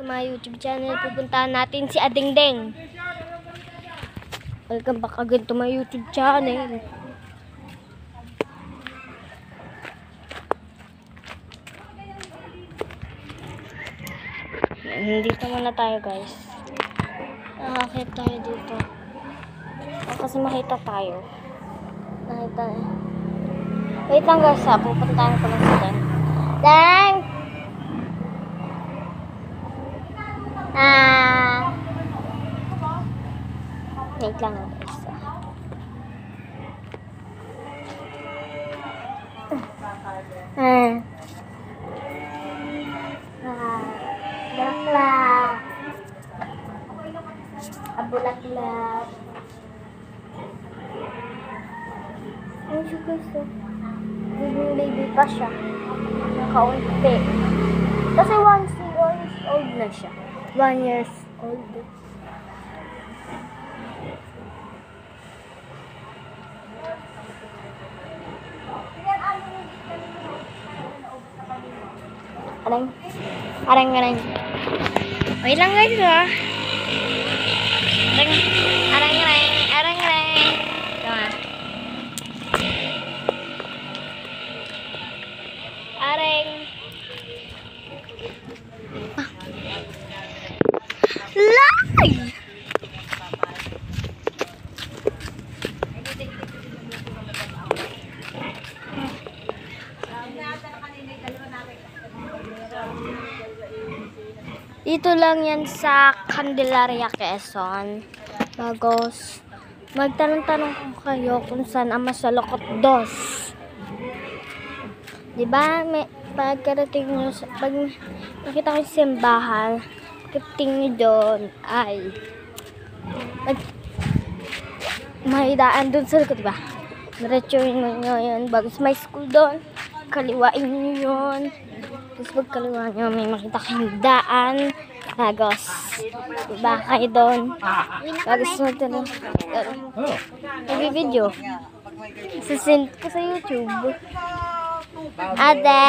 to my YouTube channel. Pupuntahan natin si Adingding. Welcome back again to my YouTube channel. Dito muna tayo, guys. Nakakit tayo dito. Kasi makita tayo. Nakita. Wait lang, guys, ha. Pupuntahan ko lang si Dan. Dan! Wait lang, guys. Bulak-bulak. Bulak-bulak. Ano siya, guys? Baby pa siya. Nakaunti. Kasi 1 years old na siya. 1 years old. Arang. Wait lang, guys, ha. Arang. Tama. Arang. Live! Dito lang yan sa Candelaria, Quezon. Bagos. Magtanong-tanong ko kayo kung saan ang Masalokot 2. Diba? Pagkarating nyo, pag nakita ko yung simbahan, pagkarating nyo doon, ay may daan doon sa likod, diba? Diretsuhin nyo yun. Bagos may school doon. Kaliwain nyo yun. Tapos pagkaliwa nyo, may makita kayong daan. Bagos. Diba kayo doon? Bagos mo ito na. Nag-video. Sasend ko sa YouTube. Ate!